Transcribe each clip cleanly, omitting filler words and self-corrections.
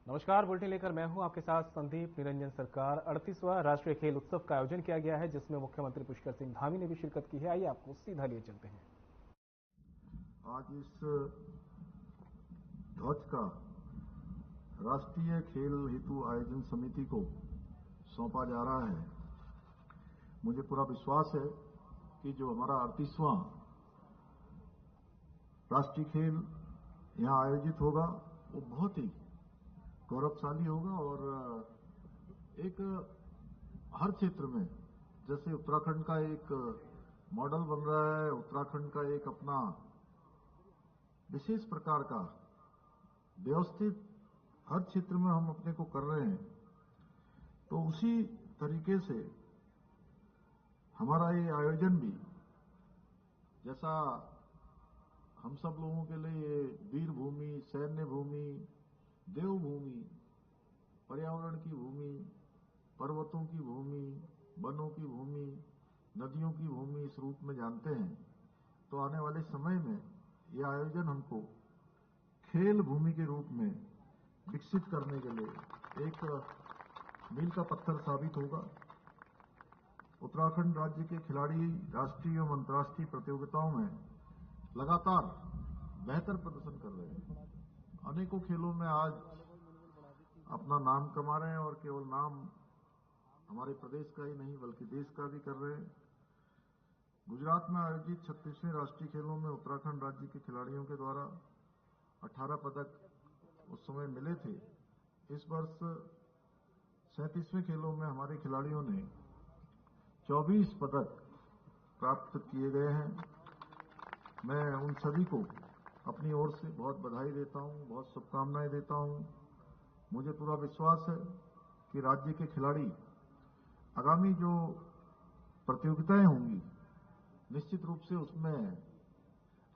नमस्कार, बुलेटिन लेकर मैं हूं आपके साथ संदीप निरंजन सरकार। 38वां राष्ट्रीय खेल उत्सव का आयोजन किया गया है, जिसमें मुख्यमंत्री पुष्कर सिंह धामी ने भी शिरकत की है। आइए आपको सीधा लिए चलते हैं। आज इस ध्वज का राष्ट्रीय खेल हेतु आयोजन समिति को सौंपा जा रहा है। मुझे पूरा विश्वास है कि जो हमारा 38वां राष्ट्रीय खेल यहां आयोजित होगा वो बहुत ही गौरवशाली होगा और एक हर क्षेत्र में जैसे उत्तराखंड का एक मॉडल बन रहा है, उत्तराखंड का एक अपना विशेष प्रकार का व्यवस्थित हर क्षेत्र में हम अपने को कर रहे हैं, तो उसी तरीके से हमारा ये आयोजन भी जैसा हम सब लोगों के लिए वीर भूमि, सैन्य भूमि, देवभूमि, पर्यावरण की भूमि, पर्वतों की भूमि, वनों की भूमि, नदियों की भूमि इस रूप में जानते हैं, तो आने वाले समय में यह आयोजन हमको खेल भूमि के रूप में विकसित करने के लिए एक मील का पत्थर साबित होगा। उत्तराखंड राज्य के खिलाड़ी राष्ट्रीय एवं अंतर्राष्ट्रीय प्रतियोगिताओं में लगातार बेहतर प्रदर्शन कर रहे हैं। अनेकों खेलों में आज अपना नाम कमा रहे हैं और केवल नाम हमारे प्रदेश का ही नहीं बल्कि देश का भी कर रहे हैं। गुजरात में आयोजित 36वें राष्ट्रीय खेलों में उत्तराखंड राज्य के खिलाड़ियों के द्वारा 18 पदक उस समय मिले थे। इस वर्ष 37वें खेलों में हमारे खिलाड़ियों ने 24 पदक प्राप्त किए गए हैं। मैं उन सभी को अपनी ओर से बहुत बधाई देता हूं, बहुत शुभकामनाएं देता हूं। मुझे पूरा विश्वास है कि राज्य के खिलाड़ी आगामी जो प्रतियोगिताएं होंगी निश्चित रूप से उसमें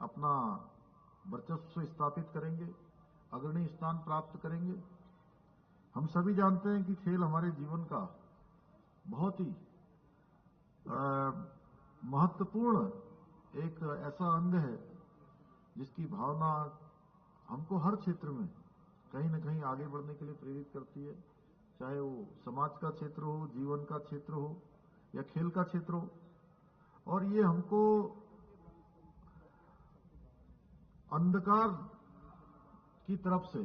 अपना वर्चस्व स्थापित करेंगे, अग्रणी स्थान प्राप्त करेंगे। हम सभी जानते हैं कि खेल हमारे जीवन का बहुत ही महत्वपूर्ण एक ऐसा अंग है जिसकी भावना हमको हर क्षेत्र में कहीं न कहीं आगे बढ़ने के लिए प्रेरित करती है, चाहे वो समाज का क्षेत्र हो, जीवन का क्षेत्र हो या खेल का क्षेत्र हो। और ये हमको अंधकार की तरफ से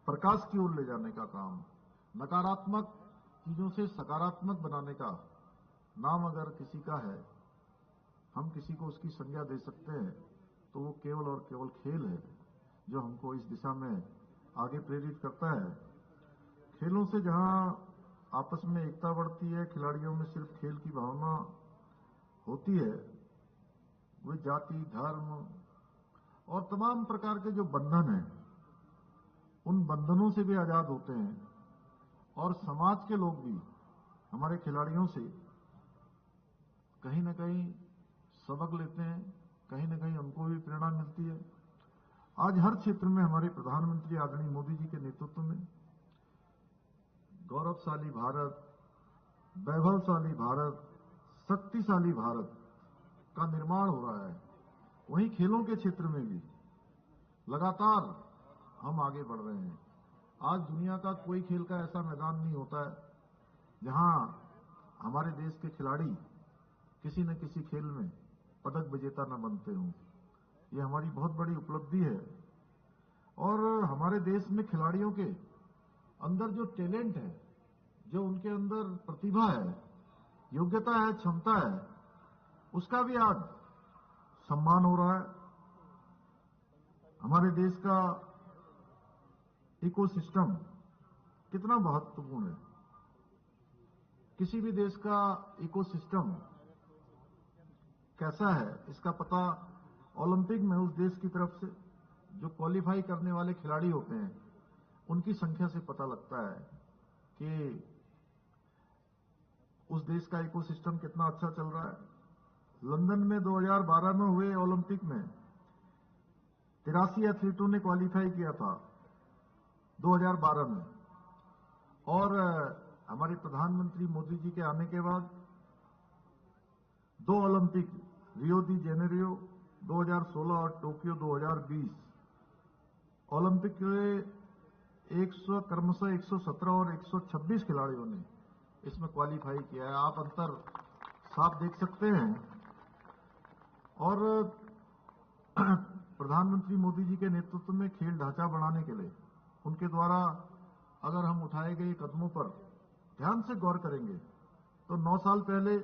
प्रकाश की ओर ले जाने का काम, नकारात्मक चीजों से सकारात्मक बनाने का नाम अगर किसी का है, हम किसी को उसकी संज्ञा दे सकते हैं, तो वो केवल और केवल खेल है जो हमको इस दिशा में आगे प्रेरित करता है। खेलों से जहां आपस में एकता बढ़ती है, खिलाड़ियों में सिर्फ खेल की भावना होती है, वे जाति, धर्म और तमाम प्रकार के जो बंधन हैं, उन बंधनों से भी आजाद होते हैं और समाज के लोग भी हमारे खिलाड़ियों से कहीं न कहीं सबक लेते हैं, कहीं न कहीं उनको भी प्रेरणा मिलती है। आज हर क्षेत्र में हमारे प्रधानमंत्री आदरणीय मोदी जी के नेतृत्व में गौरवशाली भारत, वैभवशाली भारत, शक्तिशाली भारत का निर्माण हो रहा है। वहीं खेलों के क्षेत्र में भी लगातार हम आगे बढ़ रहे हैं। आज दुनिया का कोई खेल का ऐसा मैदान नहीं होता है जहां हमारे देश के खिलाड़ी किसी न किसी खेल में पदक विजेता न बनते हों। ये हमारी बहुत बड़ी उपलब्धि है और हमारे देश में खिलाड़ियों के अंदर जो टैलेंट है, जो उनके अंदर प्रतिभा है, योग्यता है, क्षमता है, उसका भी आज सम्मान हो रहा है। हमारे देश का इकोसिस्टम कितना महत्वपूर्ण है। किसी भी देश का इकोसिस्टम कैसा है इसका पता ओलंपिक में उस देश की तरफ से जो क्वालिफाई करने वाले खिलाड़ी होते हैं उनकी संख्या से पता लगता है कि उस देश का इकोसिस्टम कितना अच्छा चल रहा है। लंदन में 2012 में हुए ओलंपिक में 83 एथलीटों ने क्वालिफाई किया था 2012 में, और हमारे प्रधानमंत्री मोदी जी के आने के बाद 2 ओलंपिक, रियो दी जेनेरियो 2016 और टोक्यो 2020 ओलंपिक के क्रमशः 117 और 126 खिलाड़ियों ने इसमें क्वालिफाई किया है। आप अंतर साफ देख सकते हैं। और प्रधानमंत्री मोदी जी के नेतृत्व में खेल ढांचा बढ़ाने के लिए उनके द्वारा अगर हम उठाए गए कदमों पर ध्यान से गौर करेंगे तो 9 साल पहले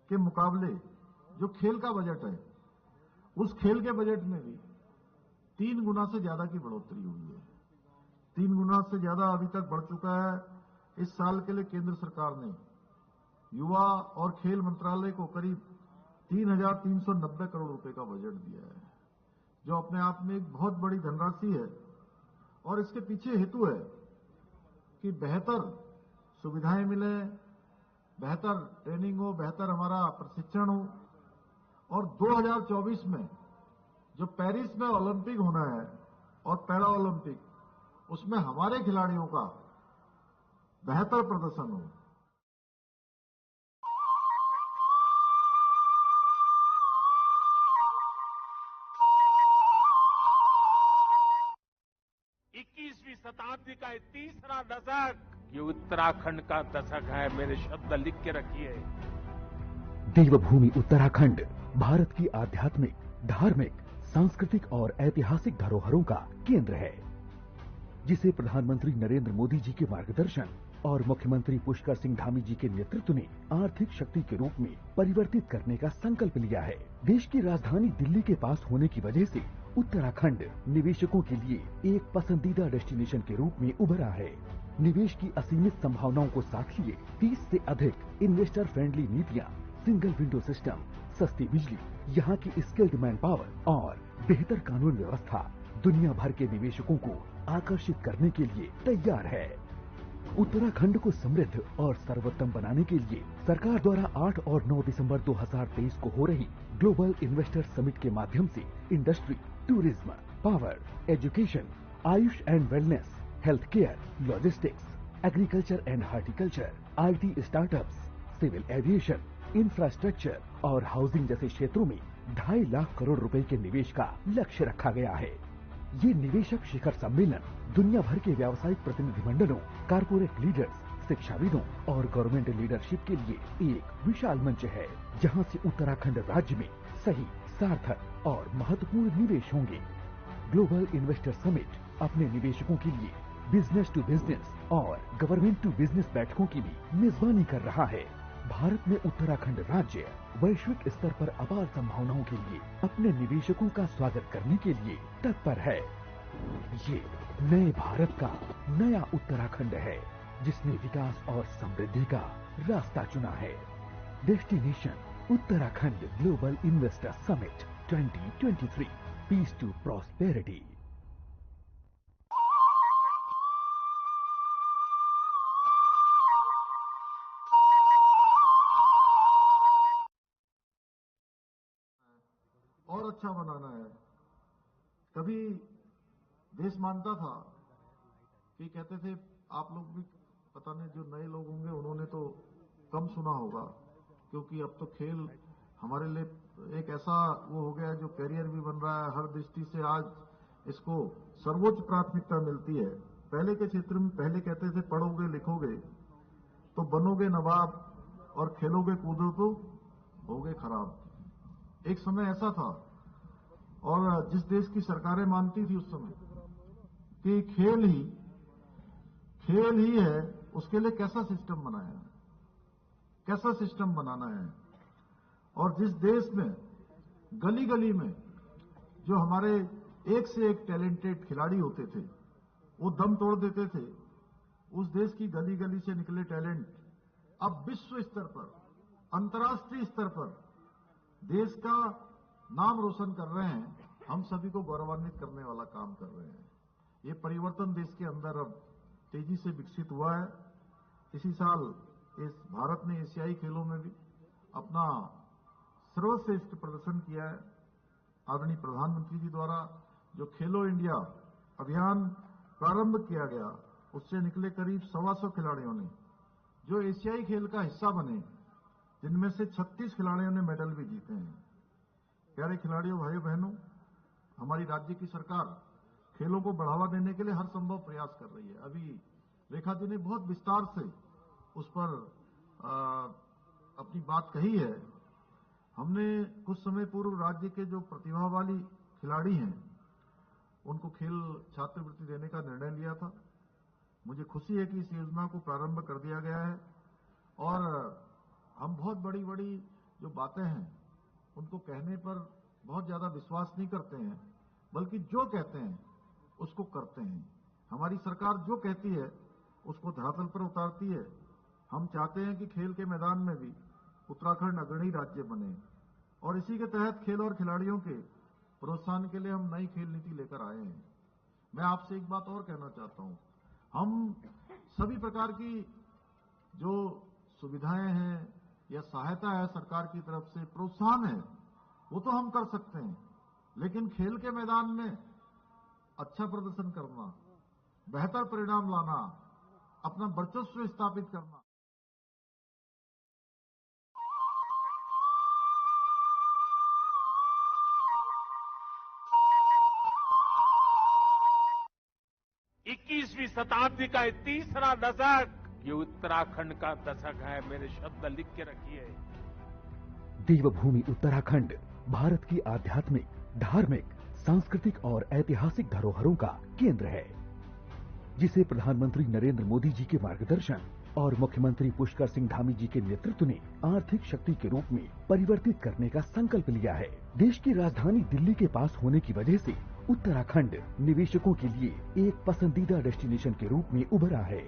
के मुकाबले जो खेल का बजट है, उस खेल के बजट में भी 3 गुना से ज्यादा की बढ़ोतरी हुई है। 3 गुना से ज्यादा अभी तक बढ़ चुका है। इस साल के लिए केंद्र सरकार ने युवा और खेल मंत्रालय को करीब 3,390 करोड़ रुपए का बजट दिया है, जो अपने आप में एक बहुत बड़ी धनराशि है। और इसके पीछे हेतु है कि बेहतर सुविधाएं मिले, बेहतर ट्रेनिंग हो, बेहतर हमारा प्रशिक्षण हो। और 2024 में जो पेरिस में ओलंपिक होना है और पैरा ओलंपिक, उसमें हमारे खिलाड़ियों का बेहतर प्रदर्शन हो। शताब्दी का ये तीसरा दशक, ये उत्तराखंड का दशक है। मेरे शब्द लिख के रखिए। देवभूमि उत्तराखंड भारत की आध्यात्मिक, धार्मिक, सांस्कृतिक और ऐतिहासिक धरोहरों का केंद्र है, जिसे प्रधानमंत्री नरेंद्र मोदी जी के मार्गदर्शन और मुख्यमंत्री पुष्कर सिंह धामी जी के नेतृत्व ने आर्थिक शक्ति के रूप में परिवर्तित करने का संकल्प लिया है। देश की राजधानी दिल्ली के पास होने की वजह से उत्तराखंड निवेशकों के लिए एक पसंदीदा डेस्टिनेशन के रूप में उभरा है। निवेश की असीमित संभावनाओं को साथ लिए 30 से अधिक इन्वेस्टर फ्रेंडली नीतियां, सिंगल विंडो सिस्टम, सस्ती बिजली, यहाँ की स्किल्ड मैन पावर और बेहतर कानून व्यवस्था दुनिया भर के निवेशकों को आकर्षित करने के लिए तैयार है। उत्तराखंड को समृद्ध और सर्वोत्तम बनाने के लिए सरकार द्वारा 8 और 9 दिसंबर 2023 को हो रही ग्लोबल इन्वेस्टर समिट के माध्यम से industry, tourism, power, education, Ayush and wellness, health care, logistics, agriculture and horticulture, IT startups, civil aviation, infrastructure और हाउसिंग जैसे क्षेत्रों में 2.5 लाख करोड़ रुपए के निवेश का लक्ष्य रखा गया है। ये निवेशक शिखर सम्मेलन दुनिया भर के व्यावसायिक प्रतिनिधिमंडलों, कारपोरेट लीडर्स, शिक्षाविदों और गवर्नमेंट लीडरशिप के लिए एक विशाल मंच है, जहां से उत्तराखंड राज्य में सही, सार्थक और महत्वपूर्ण निवेश होंगे। ग्लोबल इन्वेस्टर समिट अपने निवेशकों के लिए बिजनेस टू बिजनेस और गवर्नमेंट टू बिजनेस बैठकों की भी मेजबानी कर रहा है। भारत में उत्तराखंड राज्य वैश्विक स्तर पर अपार संभावनाओं के लिए अपने निवेशकों का स्वागत करने के लिए तत्पर है। ये नए भारत का नया उत्तराखंड है, जिसने विकास और समृद्धि का रास्ता चुना है। Destination Uttarakhand global investor summit 2023, peace to prosperity. और अच्छा बनाना है। कभी देश मानता था कि कहते थे, आप लोग भी पता नहीं, जो नए लोग होंगे उन्होंने तो कम सुना होगा, क्योंकि अब तो खेल हमारे लिए एक ऐसा वो हो गया है जो कैरियर भी बन रहा है। हर दृष्टि से आज इसको सर्वोच्च प्राथमिकता मिलती है। पहले के क्षेत्र में पहले कहते थे, पढ़ोगे लिखोगे तो बनोगे नवाब और खेलोगे कूदो तो होगे खराब। एक समय ऐसा था, और जिस देश की सरकारें मानती थी उस समय कि खेल ही है, उसके लिए कैसा सिस्टम बनाया है, कैसा सिस्टम बनाना है। और जिस देश में गली गली में जो हमारे एक से एक टैलेंटेड खिलाड़ी होते थे, वो दम तोड़ देते थे, उस देश की गली गली से निकले टैलेंट अब विश्व स्तर पर, अंतर्राष्ट्रीय स्तर पर देश का नाम रोशन कर रहे हैं। हम सभी को गौरवान्वित करने वाला काम कर रहे हैं। ये परिवर्तन देश के अंदर अब तेजी से विकसित हुआ है। इसी साल इस भारत ने एशियाई खेलों में भी अपना सर्वश्रेष्ठ प्रदर्शन किया है। आदरणीय प्रधानमंत्री जी द्वारा जो खेलो इंडिया अभियान प्रारंभ किया गया, उससे निकले करीब 125 खिलाड़ियों ने जो एशियाई खेल का हिस्सा बने, जिनमें से 36 खिलाड़ियों ने मेडल भी जीते हैं। प्यारे खिलाड़ियों, भाइयों बहनों, हमारी राज्य की सरकार खेलों को बढ़ावा देने के लिए हर संभव प्रयास कर रही है। अभी रेखा जी ने बहुत विस्तार से उस पर अपनी बात कही है। हमने कुछ समय पूर्व राज्य के जो प्रतिभाशाली खिलाड़ी हैं उनको खेल छात्रवृत्ति देने का निर्णय लिया था। मुझे खुशी है कि इस योजना को प्रारंभ कर दिया गया है और हम बहुत बड़ी बड़ी जो बातें हैं उनको कहने पर बहुत ज्यादा विश्वास नहीं करते हैं, बल्कि जो कहते हैं उसको करते हैं। हमारी सरकार जो कहती है उसको धरातल पर उतारती है। हम चाहते हैं कि खेल के मैदान में भी उत्तराखंड अग्रणी राज्य बने और इसी के तहत खेल और खिलाड़ियों के प्रोत्साहन के लिए हम नई खेल नीति लेकर आए हैं। मैं आपसे एक बात और कहना चाहता हूं, हम सभी प्रकार की जो सुविधाएं हैं या सहायता है सरकार की तरफ से, प्रोत्साहन है, वो तो हम कर सकते हैं, लेकिन खेल के मैदान में अच्छा प्रदर्शन करना, बेहतर परिणाम लाना, अपना वर्चस्व स्थापित करना, इक्कीसवीं शताब्दी का तीसरा दशक, ये उत्तराखंड का दशक है। मेरे शब्द लिख के रखिए। देवभूमि उत्तराखंड भारत की आध्यात्मिक, धार्मिक, सांस्कृतिक और ऐतिहासिक धरोहरों का केंद्र है, जिसे प्रधानमंत्री नरेंद्र मोदी जी के मार्गदर्शन और मुख्यमंत्री पुष्कर सिंह धामी जी के नेतृत्व ने आर्थिक शक्ति के रूप में परिवर्तित करने का संकल्प लिया है। देश की राजधानी दिल्ली के पास होने की वजह से उत्तराखंड निवेशकों के लिए एक पसंदीदा डेस्टिनेशन के रूप में उभरा है।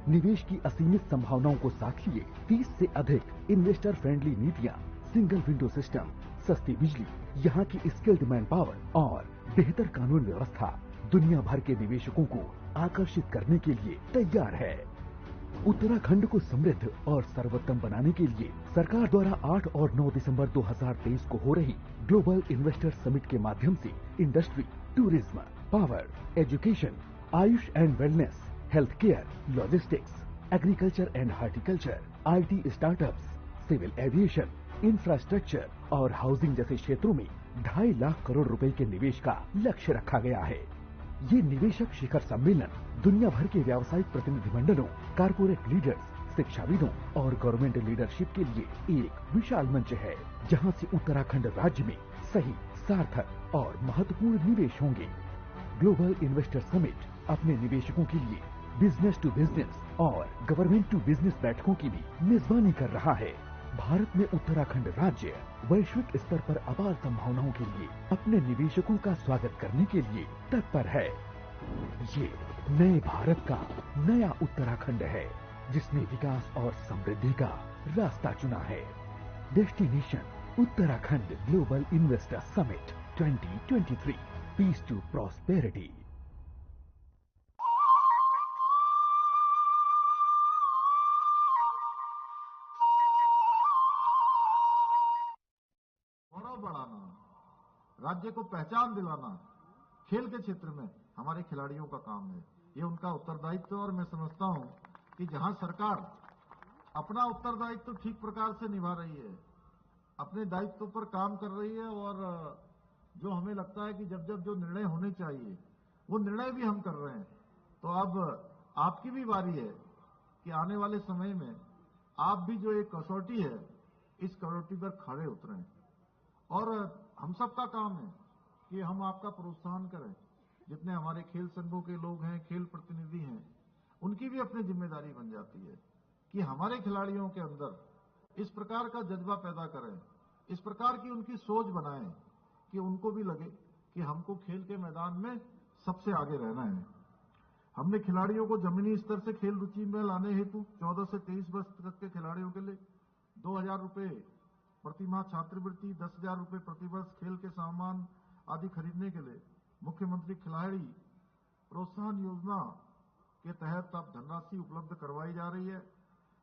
निवेश की असीमित संभावनाओं को साथ लिए 30 से अधिक इन्वेस्टर फ्रेंडली नीतियां, सिंगल विंडो सिस्टम, सस्ती बिजली, यहाँ की स्किल्ड मैन पावर और बेहतर कानून व्यवस्था दुनिया भर के निवेशकों को आकर्षित करने के लिए तैयार है। उत्तराखंड को समृद्ध और सर्वोत्तम बनाने के लिए सरकार द्वारा 8 और 9 दिसंबर 2023 को हो रही ग्लोबल इन्वेस्टर समिट के माध्यम से industry, tourism, power, education, Ayush and wellness, health care, logistics, agriculture and horticulture, IT startups, civil aviation, infrastructure और हाउसिंग जैसे क्षेत्रों में 2.5 लाख करोड़ रुपए के निवेश का लक्ष्य रखा गया है। ये निवेशक शिखर सम्मेलन दुनिया भर के व्यावसायिक प्रतिनिधिमंडलों, कारपोरेट लीडर्स, शिक्षाविदों और गवर्नमेंट लीडरशिप के लिए एक विशाल मंच है, जहां से उत्तराखंड राज्य में सही, सार्थक और महत्वपूर्ण निवेश होंगे। ग्लोबल इन्वेस्टर समिट अपने निवेशकों के लिए बिजनेस टू बिजनेस और गवर्नमेंट टू बिजनेस बैठकों की भी मेजबानी कर रहा है। भारत में उत्तराखंड राज्य वैश्विक स्तर पर अपार संभावनाओं के लिए अपने निवेशकों का स्वागत करने के लिए तत्पर है। ये नए भारत का नया उत्तराखंड है, जिसने विकास और समृद्धि का रास्ता चुना है। Destination Uttarakhand global investor summit 2023, peace to prosperity. बढ़ाना, राज्य को पहचान दिलाना, खेल के क्षेत्र में हमारे खिलाड़ियों का काम है। ये उनका उत्तरदायित्व और मैं समझता हूं कि जहां सरकार अपना उत्तरदायित्व ठीक प्रकार से निभा रही है, अपने दायित्व पर काम कर रही है और जो हमें लगता है कि जब जब जो निर्णय होने चाहिए वो निर्णय भी हम कर रहे हैं, तो अब आपकी भी बारी है कि आने वाले समय में आप भी जो एक कसौटी है इस कसौटी पर खड़े उतरें और हम सबका काम है कि हम आपका प्रोत्साहन करें। जितने हमारे खेल संघों के लोग हैं, खेल प्रतिनिधि हैं, उनकी भी अपनी जिम्मेदारी बन जाती है कि हमारे खिलाड़ियों के अंदर इस प्रकार का जज्बा पैदा करें, इस प्रकार की उनकी सोच बनाएं कि उनको भी लगे कि हमको खेल के मैदान में सबसे आगे रहना है। हमने खिलाड़ियों को जमीनी स्तर से खेल रुचि में लाने हेतु 14 से 23 वर्ष तक के खिलाड़ियों के लिए 2,000 रुपए प्रतिमाह छात्रवृत्ति, 10,000 रुपए प्रतिवर्ष खेल के सामान आदि खरीदने के लिए मुख्यमंत्री खिलाड़ी प्रोत्साहन योजना के तहत अब धनराशि उपलब्ध करवाई जा रही है।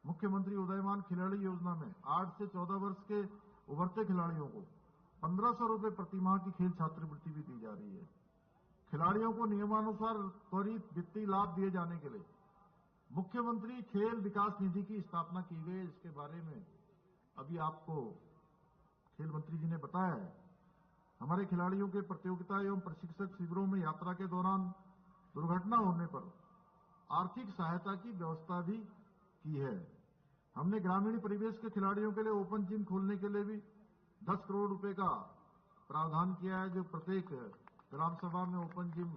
मुख्यमंत्री उदयमान खिलाड़ी योजना में 8 से 14 वर्ष के उभरते खिलाड़ियों को 1,500 रुपए प्रतिमाह की खेल छात्रवृत्ति भी दी जा रही है। खिलाड़ियों को नियमानुसार त्वरित वित्तीय लाभ दिए जाने के लिए मुख्यमंत्री खेल विकास निधि की स्थापना की गई। इसके बारे में अभी आपको खेल मंत्री जी ने बताया है। हमारे खिलाड़ियों के प्रतियोगिता एवं प्रशिक्षक शिविरों में यात्रा के दौरान दुर्घटना होने पर आर्थिक सहायता की व्यवस्था भी की है। हमने ग्रामीण परिवेश के खिलाड़ियों के लिए ओपन जिम खोलने के लिए भी 10 करोड़ रुपए का प्रावधान किया है, जो प्रत्येक ग्राम सभा में ओपन जिम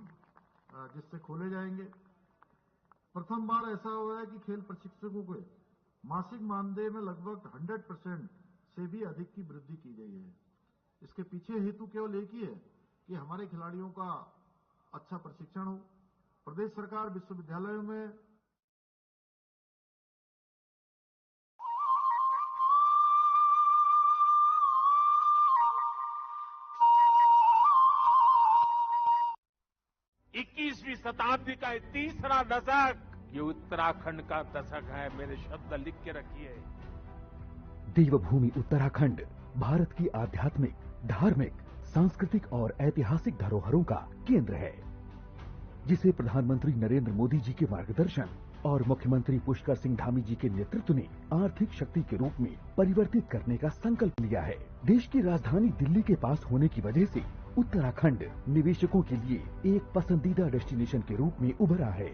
जिससे खोले जाएंगे। प्रथम बार ऐसा हुआ है कि खेल प्रशिक्षकों के मासिक मानदेय में लगभग 100% से भी अधिक की वृद्धि की गई है। इसके पीछे हेतु केवल एक ही है कि हमारे खिलाड़ियों का अच्छा प्रशिक्षण हो। प्रदेश सरकार विश्वविद्यालयों में इक्कीसवीं शताब्दी का तीसरा दशक, ये उत्तराखंड का दशक है। मेरे शब्द लिख के रखिए। देवभूमि उत्तराखंड भारत की आध्यात्मिक, धार्मिक, सांस्कृतिक और ऐतिहासिक धरोहरों का केंद्र है, जिसे प्रधानमंत्री नरेंद्र मोदी जी के मार्गदर्शन और मुख्यमंत्री पुष्कर सिंह धामी जी के नेतृत्व ने आर्थिक शक्ति के रूप में परिवर्तित करने का संकल्प लिया है। देश की राजधानी दिल्ली के पास होने की वजह से उत्तराखंड निवेशकों के लिए एक पसंदीदा डेस्टिनेशन के रूप में उभरा है।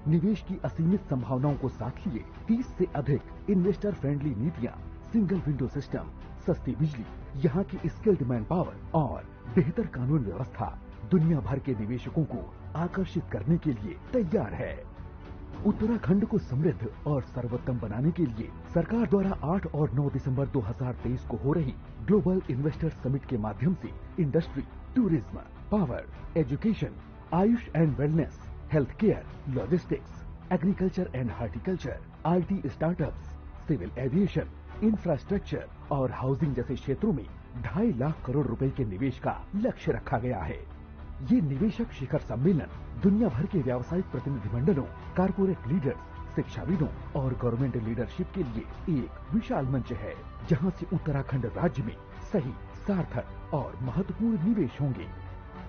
निवेश की असीमित संभावनाओं को साथ लिए 30 से अधिक इन्वेस्टर फ्रेंडली नीतियां, सिंगल विंडो सिस्टम, सस्ती बिजली, यहाँ की स्किल्ड मैन पावर और बेहतर कानून व्यवस्था दुनिया भर के निवेशकों को आकर्षित करने के लिए तैयार है। उत्तराखंड को समृद्ध और सर्वोत्तम बनाने के लिए सरकार द्वारा 8 और 9 दिसंबर 2023 को हो रही ग्लोबल इन्वेस्टर समिट के माध्यम से industry, tourism, power, education, Ayush and wellness, health care, logistics, agriculture and horticulture, IT startups, civil aviation, infrastructure और हाउसिंग जैसे क्षेत्रों में 2.5 लाख करोड़ रुपए के निवेश का लक्ष्य रखा गया है। ये निवेशक शिखर सम्मेलन दुनिया भर के व्यावसायिक प्रतिनिधिमंडलों, कारपोरेट लीडर्स, शिक्षाविदों और गवर्नमेंट लीडरशिप के लिए एक विशाल मंच है, जहां से उत्तराखंड राज्य में सही, सार्थक और महत्वपूर्ण निवेश होंगे।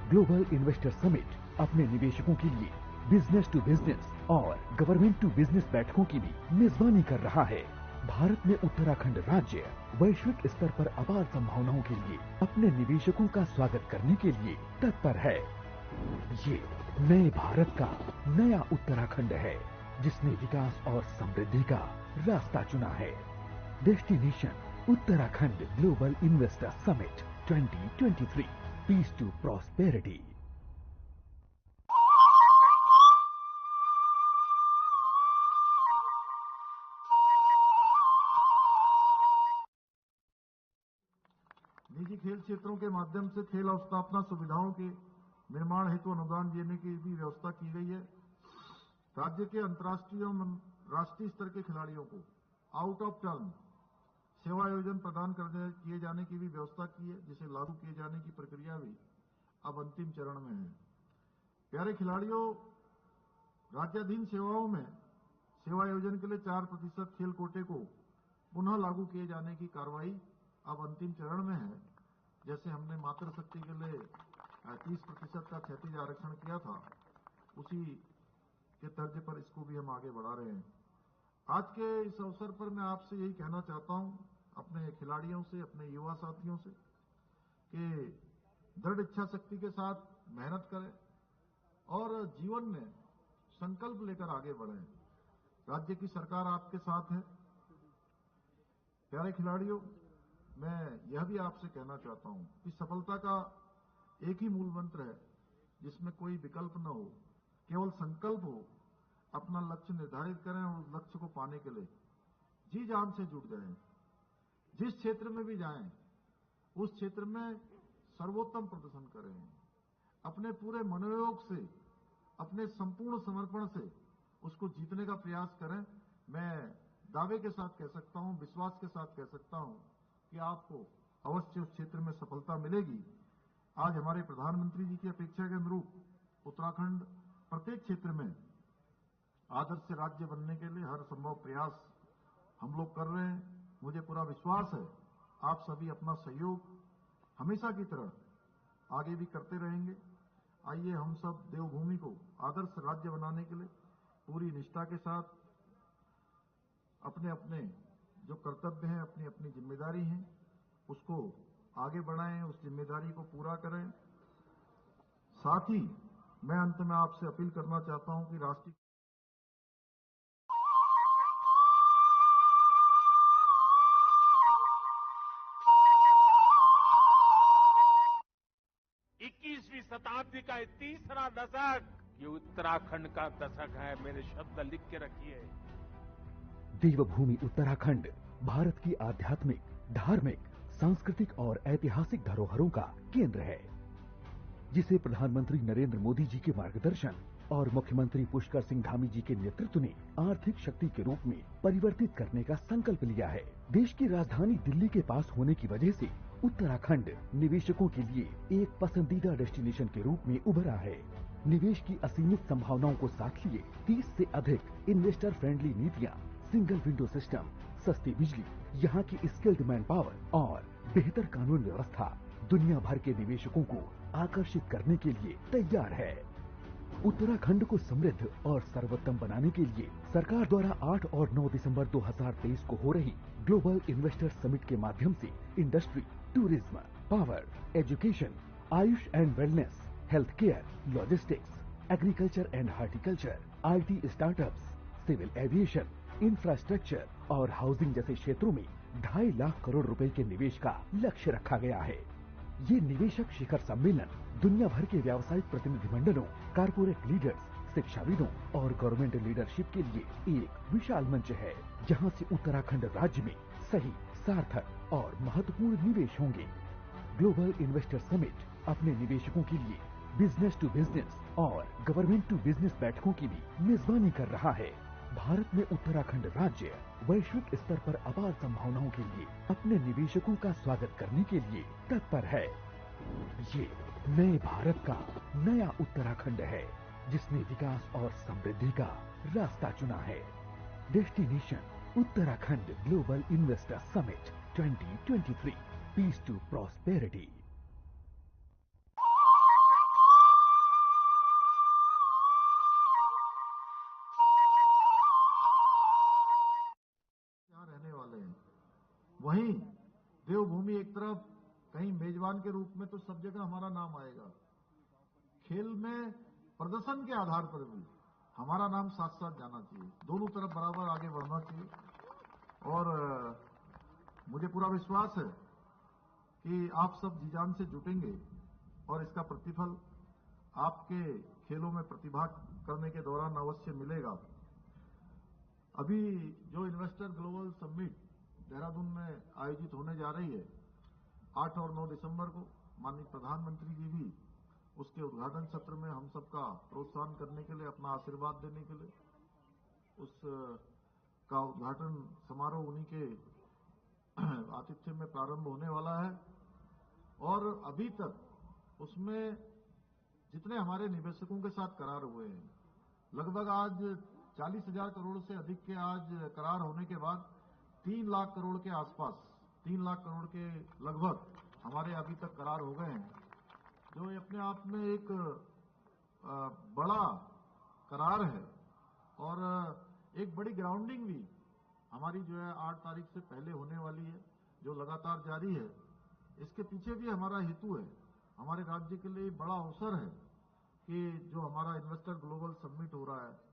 ग्लोबल इन्वेस्टर समिट अपने निवेशकों के लिए बिजनेस टू बिजनेस और गवर्नमेंट टू बिजनेस बैठकों की भी मेजबानी कर रहा है। भारत में उत्तराखंड राज्य वैश्विक स्तर पर अपार संभावनाओं के लिए अपने निवेशकों का स्वागत करने के लिए तत्पर है। ये नए भारत का नया उत्तराखंड है, जिसने विकास और समृद्धि का रास्ता चुना है। Destination Uttarakhand global investor summit 2023, peace to prosperity. निजी खेल क्षेत्रों के माध्यम से खेल अवस्थापना सुविधाओं के निर्माण हेतु अनुदान देने की भी व्यवस्था की गई है। राज्य के अंतर्राष्ट्रीय एवं राष्ट्रीय स्तर के खिलाड़ियों को आउट ऑफ टर्न सेवा आयोजन प्रदान किए जाने की भी व्यवस्था की है, जिसे लागू किए जाने की प्रक्रिया भी अब अंतिम चरण में है। प्यारे खिलाड़ियों, राज्याधीन सेवाओं में सेवा आयोजन के लिए 4% खेल कोटे को पुनः लागू किए जाने की कार्रवाई अब अंतिम चरण में है। जैसे हमने मातृशक्ति के लिए 30% का क्षैतिज आरक्षण किया था, उसी के तर्ज पर इसको भी हम आगे बढ़ा रहे हैं। आज के इस अवसर पर मैं आपसे यही कहना चाहता हूं, अपने खिलाड़ियों से, अपने युवा साथियों से, कि दृढ़ इच्छा शक्ति के साथ मेहनत करें और जीवन में संकल्प लेकर आगे बढ़ें। राज्य की सरकार आपके साथ है। प्यारे खिलाड़ियों, मैं यह भी आपसे कहना चाहता हूं कि सफलता का एक ही मूल मंत्र है, जिसमें कोई विकल्प न हो, केवल संकल्प हो। अपना लक्ष्य निर्धारित करें और उस लक्ष्य को पाने के लिए जी जान से जुट जाएं। जिस क्षेत्र में भी जाएं, उस क्षेत्र में सर्वोत्तम प्रदर्शन करें। अपने पूरे मनोयोग से, अपने संपूर्ण समर्पण से उसको जीतने का प्रयास करें। मैं दावे के साथ कह सकता हूं, विश्वास के साथ कह सकता हूं कि आपको अवश्य उस क्षेत्र में सफलता मिलेगी। आज हमारे प्रधानमंत्री जी की अपेक्षा के अनुरूप उत्तराखंड प्रत्येक क्षेत्र में आदर्श राज्य बनने के लिए हर संभव प्रयास हम लोग कर रहे हैं। मुझे पूरा विश्वास है आप सभी अपना सहयोग हमेशा की तरह आगे भी करते रहेंगे। आइए हम सब देवभूमि को आदर्श राज्य बनाने के लिए पूरी निष्ठा के साथ अपने अपने जो कर्तव्य हैं, अपनी अपनी जिम्मेदारी हैं, उसको आगे बढ़ाएं, उस जिम्मेदारी को पूरा करें। साथ ही मैं अंत में आपसे अपील करना चाहता हूं कि राष्ट्रीय 21वीं शताब्दी का ये तीसरा दशक ये उत्तराखंड का दशक है। मेरे शब्द लिख के रखिए। देवभूमि उत्तराखंड भारत की आध्यात्मिक, धार्मिक, सांस्कृतिक और ऐतिहासिक धरोहरों का केंद्र है, जिसे प्रधानमंत्री नरेंद्र मोदी जी के मार्गदर्शन और मुख्यमंत्री पुष्कर सिंह धामी जी के नेतृत्व ने आर्थिक शक्ति के रूप में परिवर्तित करने का संकल्प लिया है। देश की राजधानी दिल्ली के पास होने की वजह से उत्तराखंड निवेशकों के लिए एक पसंदीदा डेस्टिनेशन के रूप में उभरा है। निवेश की असीमित संभावनाओं को साथ लिए 30 से अधिक इन्वेस्टर फ्रेंडली नीतियां, सिंगल विंडो सिस्टम, सस्ती बिजली, यहाँ की स्किल्ड मैन पावर और बेहतर कानून व्यवस्था दुनिया भर के निवेशकों को आकर्षित करने के लिए तैयार है। उत्तराखंड को समृद्ध और सर्वोत्तम बनाने के लिए सरकार द्वारा 8 और 9 दिसंबर 2023 को हो रही ग्लोबल इन्वेस्टर समिट के माध्यम से industry, tourism, power, education, Ayush and wellness, health care, logistics, agriculture and horticulture, IT startups, civil aviation, infrastructure और हाउसिंग जैसे क्षेत्रों में 2.5 लाख करोड़ रुपए के निवेश का लक्ष्य रखा गया है। ये निवेशक शिखर सम्मेलन दुनिया भर के व्यावसायिक प्रतिनिधिमंडलों, कारपोरेट लीडर्स, शिक्षाविदों और गवर्नमेंट लीडरशिप के लिए एक विशाल मंच है, जहां से उत्तराखंड राज्य में सही, सार्थक और महत्वपूर्ण निवेश होंगे। ग्लोबल इन्वेस्टर समिट अपने निवेशकों के लिए बिजनेस टू बिजनेस और गवर्नमेंट टू बिजनेस बैठकों की भी मेजबानी कर रहा है। भारत में उत्तराखंड राज्य वैश्विक स्तर पर अपार संभावनाओं के लिए अपने निवेशकों का स्वागत करने के लिए तत्पर है। ये नए भारत का नया उत्तराखंड है, जिसने विकास और समृद्धि का रास्ता चुना है। Destination Uttarakhand global investor summit 2023, peace to prosperity. रहने वाले हैं, वहीं देवभूमि एक तरफ कहीं मेजबान के रूप में, तो सब जगह हमारा नाम आएगा। खेल में प्रदर्शन के आधार पर भी हमारा नाम साथ साथ जाना चाहिए, दोनों तरफ बराबर आगे बढ़ना चाहिए। और मुझे पूरा विश्वास है कि आप सब जी जान से जुटेंगे और इसका प्रतिफल आपके खेलों में प्रतिभा करने के दौरान अवश्य मिलेगा। अभी जो इन्वेस्टर ग्लोबल समिट देहरादून में आयोजित होने जा रही है 8 और 9 दिसंबर को, माननीय प्रधानमंत्री जी भी उसके उद्घाटन सत्र में हम सबका प्रोत्साहन करने के लिए, अपना आशीर्वाद देने के लिए, उस का उद्घाटन समारोह उन्हीं के आतिथ्य में प्रारंभ होने वाला है। और अभी तक उसमें जितने हमारे निवेशकों के साथ करार हुए हैं, लगभग आज 40,000 करोड़ से अधिक के आज करार होने के बाद 3 लाख करोड़ के आसपास, 3 लाख करोड़ के लगभग हमारे अभी तक करार हो गए हैं, जो अपने आप में एक बड़ा करार है। और एक बड़ी ग्राउंडिंग भी हमारी जो है 8 तारीख से पहले होने वाली है, जो लगातार जारी है। इसके पीछे भी हमारा हेतु है, हमारे राज्य के लिए बड़ा अवसर है कि जो हमारा इन्वेस्टर ग्लोबल समिट हो रहा है